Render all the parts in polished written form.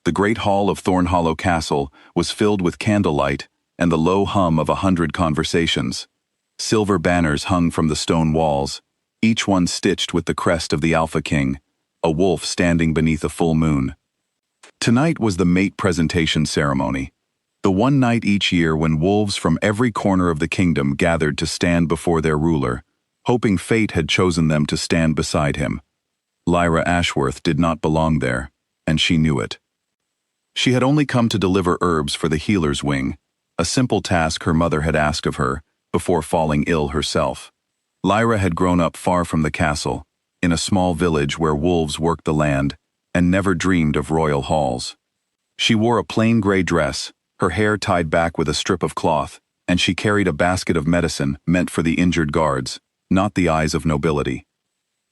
The great hall of Thornhollow Castle was filled with candlelight and the low hum of 100 conversations. Silver banners hung from the stone walls, each one stitched with the crest of the Alpha King, a wolf standing beneath a full moon. Tonight was the mate presentation ceremony, the one night each year when wolves from every corner of the kingdom gathered to stand before their ruler, hoping fate had chosen them to stand beside him. Lyra Ashworth did not belong there, and she knew it. She had only come to deliver herbs for the healer's wing, a simple task her mother had asked of her, before falling ill herself. Lyra had grown up far from the castle, in a small village where wolves worked the land, and never dreamed of royal halls. She wore a plain gray dress, her hair tied back with a strip of cloth, and she carried a basket of medicine meant for the injured guards, not the eyes of nobility.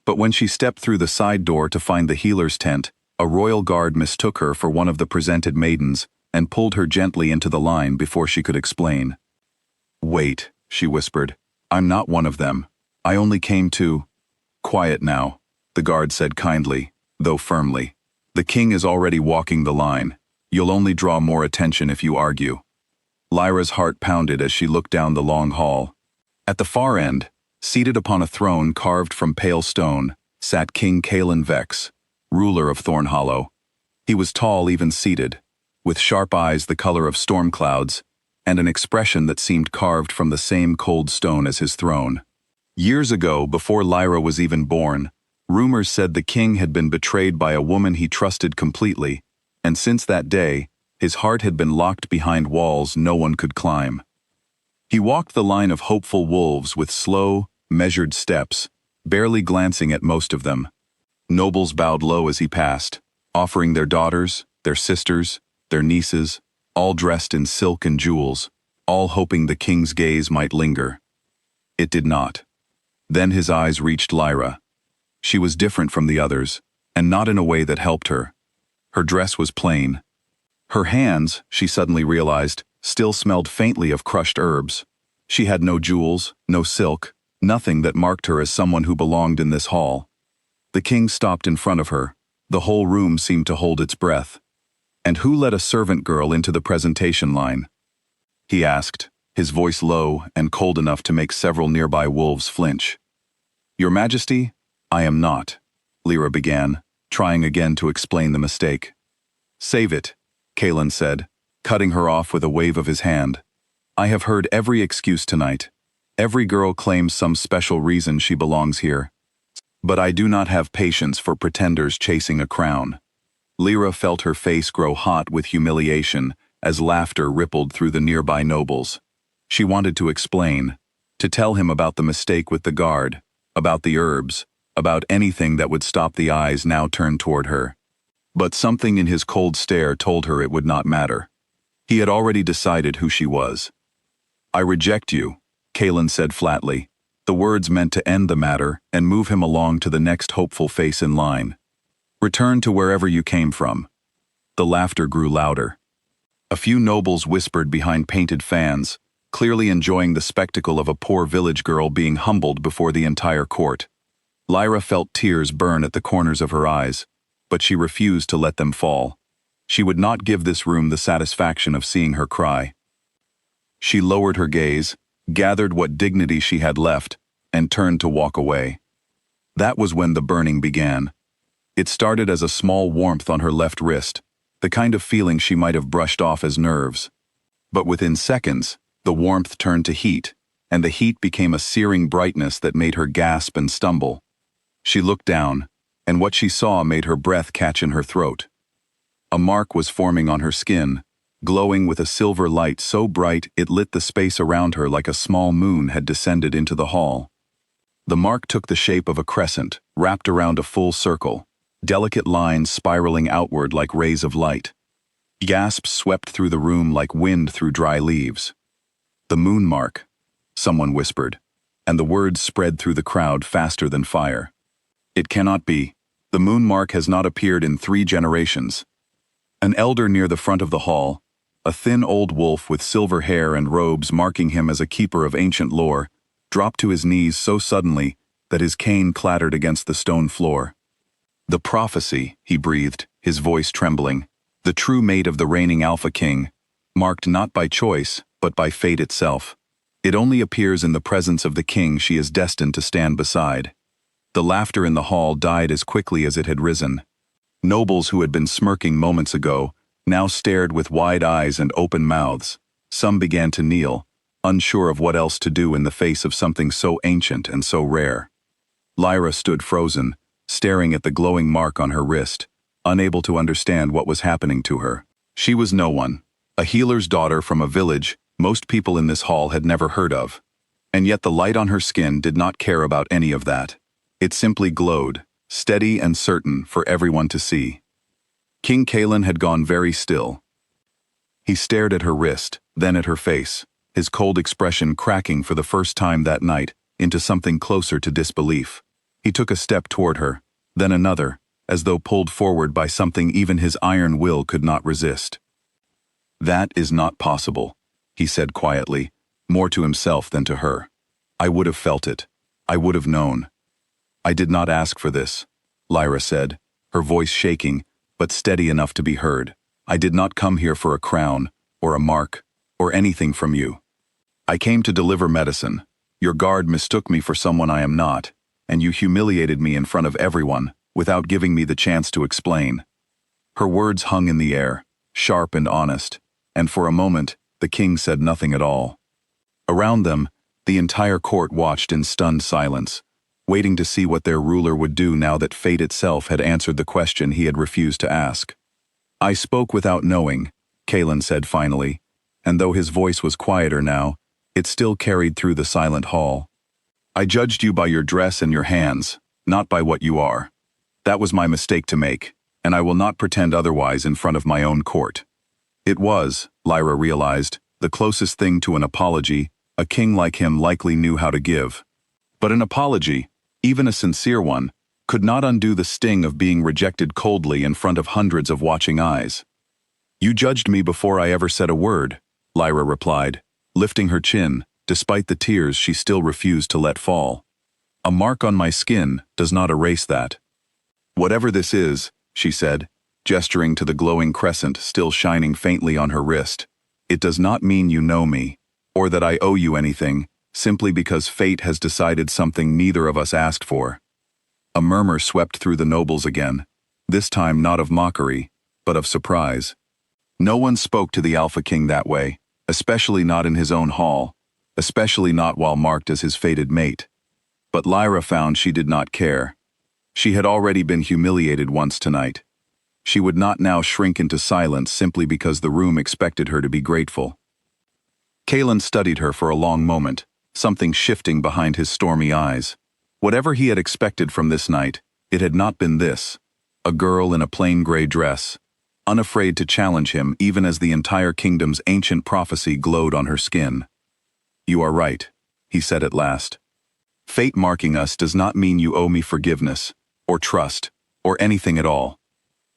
But when she stepped through the side door to find the healer's tent, a royal guard mistook her for one of the presented maidens and pulled her gently into the line before she could explain. "Wait," she whispered. "I'm not one of them. I only came to—" "Quiet now," the guard said kindly, though firmly. "The king is already walking the line. You'll only draw more attention if you argue." Lyra's heart pounded as she looked down the long hall. At the far end, seated upon a throne carved from pale stone, sat King Calen Vex, ruler of Thornhollow. He was tall even seated, with sharp eyes the color of storm clouds, and an expression that seemed carved from the same cold stone as his throne. Years ago, before Lyra was even born, rumors said the king had been betrayed by a woman he trusted completely, and since that day, his heart had been locked behind walls no one could climb. He walked the line of hopeful wolves with slow, measured steps, barely glancing at most of them. Nobles bowed low as he passed, offering their daughters, their sisters, their nieces, all dressed in silk and jewels, all hoping the king's gaze might linger. It did not. Then his eyes reached Lyra. She was different from the others, and not in a way that helped her. Her dress was plain. Her hands, she suddenly realized, still smelled faintly of crushed herbs. She had no jewels, no silk, nothing that marked her as someone who belonged in this hall. The king stopped in front of her. The whole room seemed to hold its breath. "And who let a servant girl into the presentation line?" he asked, his voice low and cold enough to make several nearby wolves flinch. "Your Majesty, I am not," Lyra began, trying again to explain the mistake. "Save it," Calen said, cutting her off with a wave of his hand. "I have heard every excuse tonight. Every girl claims some special reason she belongs here. But I do not have patience for pretenders chasing a crown." Lyra felt her face grow hot with humiliation as laughter rippled through the nearby nobles. She wanted to explain, to tell him about the mistake with the guard, about the herbs, about anything that would stop the eyes now turned toward her. But something in his cold stare told her it would not matter. He had already decided who she was. "I reject you," Calen said flatly. The words meant to end the matter and move him along to the next hopeful face in line. "Return to wherever you came from." The laughter grew louder. A few nobles whispered behind painted fans, clearly enjoying the spectacle of a poor village girl being humbled before the entire court. Lyra felt tears burn at the corners of her eyes, but she refused to let them fall. She would not give this room the satisfaction of seeing her cry. She lowered her gaze, gathered what dignity she had left, and turned to walk away. That was when the burning began. It started as a small warmth on her left wrist, the kind of feeling she might have brushed off as nerves. But within seconds, the warmth turned to heat, and the heat became a searing brightness that made her gasp and stumble. She looked down, and what she saw made her breath catch in her throat. A mark was forming on her skin, glowing with a silver light so bright it lit the space around her like a small moon had descended into the hall. The mark took the shape of a crescent, wrapped around a full circle, delicate lines spiraling outward like rays of light. Gasps swept through the room like wind through dry leaves. "The moon mark," someone whispered, and the words spread through the crowd faster than fire. "It cannot be. The moon mark has not appeared in 3 generations." An elder near the front of the hall, a thin old wolf with silver hair and robes marking him as a keeper of ancient lore, dropped to his knees so suddenly that his cane clattered against the stone floor. "The prophecy," he breathed, his voice trembling. The true mate of the reigning Alpha King, marked not by choice, but by fate itself. It only appears in the presence of the king she is destined to stand beside. The laughter in the hall died as quickly as it had risen. Nobles who had been smirking moments ago now stared with wide eyes and open mouths. Some began to kneel, unsure of what else to do in the face of something so ancient and so rare. Lyra stood frozen, staring at the glowing mark on her wrist, unable to understand what was happening to her. She was no one, a healer's daughter from a village most people in this hall had never heard of. And yet the light on her skin did not care about any of that. It simply glowed, steady and certain for everyone to see. King Cailan had gone very still. He stared at her wrist, then at her face, his cold expression cracking for the first time that night into something closer to disbelief. He took a step toward her, then another, as though pulled forward by something even his iron will could not resist. "That is not possible," he said quietly, more to himself than to her. "I would have felt it. I would have known." "I did not ask for this," Lyra said, her voice shaking, but steady enough to be heard. "I did not come here for a crown, or a mark, or anything from you. I came to deliver medicine. Your guard mistook me for someone I am not, and you humiliated me in front of everyone, without giving me the chance to explain." Her words hung in the air, sharp and honest, and for a moment, the king said nothing at all. Around them, the entire court watched in stunned silence, waiting to see what their ruler would do now that fate itself had answered the question he had refused to ask. "I spoke without knowing," Cailan said finally, and though his voice was quieter now, it still carried through the silent hall. "I judged you by your dress and your hands, not by what you are. That was my mistake to make, and I will not pretend otherwise in front of my own court." It was, Lyra realized, the closest thing to an apology a king like him likely knew how to give. But an apology, even a sincere one, could not undo the sting of being rejected coldly in front of hundreds of watching eyes. "You judged me before I ever said a word," Lyra replied, lifting her chin, despite the tears she still refused to let fall. "A mark on my skin does not erase that." "Whatever this is," she said, gesturing to the glowing crescent still shining faintly on her wrist, "it does not mean you know me, or that I owe you anything, simply because fate has decided something neither of us asked for." A murmur swept through the nobles again, this time not of mockery, but of surprise. No one spoke to the Alpha King that way, especially not in his own hall, especially not while marked as his fated mate. But Lyra found she did not care. She had already been humiliated once tonight. She would not now shrink into silence simply because the room expected her to be grateful. Cailan studied her for a long moment, something shifting behind his stormy eyes. Whatever he had expected from this night, it had not been this. A girl in a plain gray dress, unafraid to challenge him even as the entire kingdom's ancient prophecy glowed on her skin. "You are right," he said at last. "Fate marking us does not mean you owe me forgiveness, or trust, or anything at all.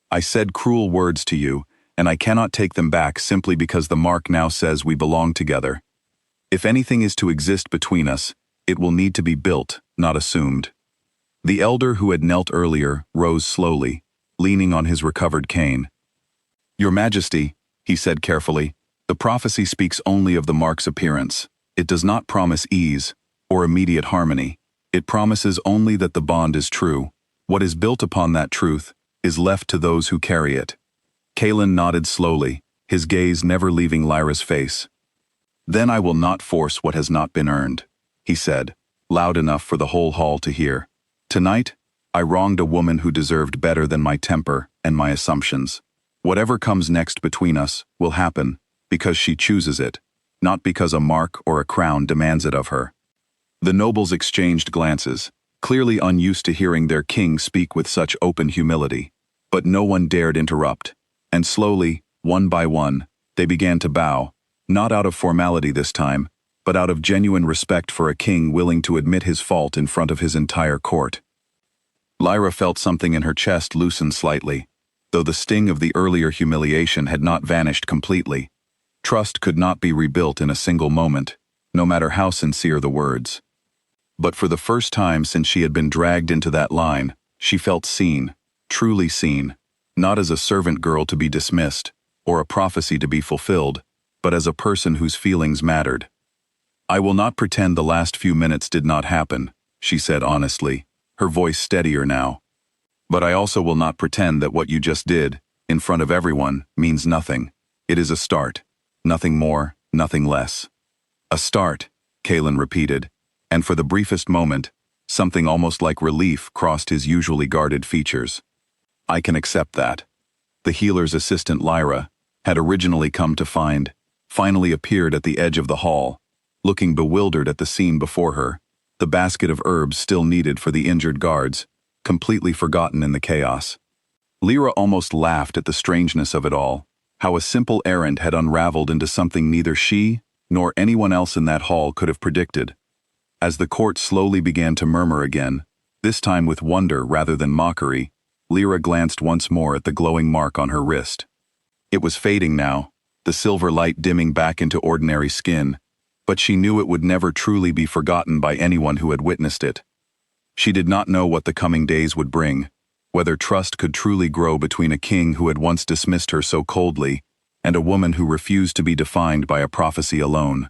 I said cruel words to you, and I cannot take them back simply because the mark now says we belong together. If anything is to exist between us, it will need to be built, not assumed." The elder who had knelt earlier rose slowly, leaning on his recovered cane. "Your Majesty," he said carefully, "the prophecy speaks only of the mark's appearance. It does not promise ease, or immediate harmony. It promises only that the bond is true. What is built upon that truth is left to those who carry it." Cailan nodded slowly, his gaze never leaving Lyra's face. "Then I will not force what has not been earned," he said, loud enough for the whole hall to hear. "Tonight, I wronged a woman who deserved better than my temper and my assumptions. Whatever comes next between us will happen because she chooses it, not because a mark or a crown demands it of her." The nobles exchanged glances, clearly unused to hearing their king speak with such open humility. But no one dared interrupt, and slowly, one by one, they began to bow, not out of formality this time, but out of genuine respect for a king willing to admit his fault in front of his entire court. Lyra felt something in her chest loosen slightly, though the sting of the earlier humiliation had not vanished completely. Trust could not be rebuilt in a single moment, no matter how sincere the words. But for the first time since she had been dragged into that line, she felt seen, truly seen. not as a servant girl to be dismissed, or a prophecy to be fulfilled, but as a person whose feelings mattered. "I will not pretend the last few minutes did not happen," she said honestly, her voice steadier now. "But I also will not pretend that what you just did, in front of everyone, means nothing. It is a start. Nothing more, nothing less." "A start," Kalen repeated, and for the briefest moment, something almost like relief crossed his usually guarded features. "I can accept that." The healer's assistant Lyra had originally come to find, finally appeared at the edge of the hall, looking bewildered at the scene before her, the basket of herbs still needed for the injured guards, completely forgotten in the chaos. Lyra almost laughed at the strangeness of it all, how a simple errand had unraveled into something neither she nor anyone else in that hall could have predicted. As the court slowly began to murmur again, this time with wonder rather than mockery, Lyra glanced once more at the glowing mark on her wrist. It was fading now, the silver light dimming back into ordinary skin, but she knew it would never truly be forgotten by anyone who had witnessed it. She did not know what the coming days would bring, whether trust could truly grow between a king who had once dismissed her so coldly and a woman who refused to be defined by a prophecy alone.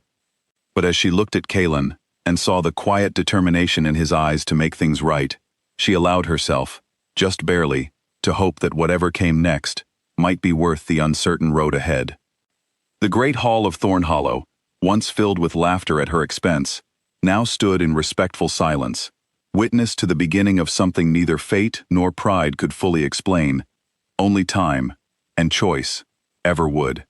But as she looked at Kalen and saw the quiet determination in his eyes to make things right, she allowed herself, just barely, to hope that whatever came next might be worth the uncertain road ahead. The great hall of Thornhollow, once filled with laughter at her expense, now stood in respectful silence, witness to the beginning of something neither fate nor pride could fully explain, only time and choice ever would.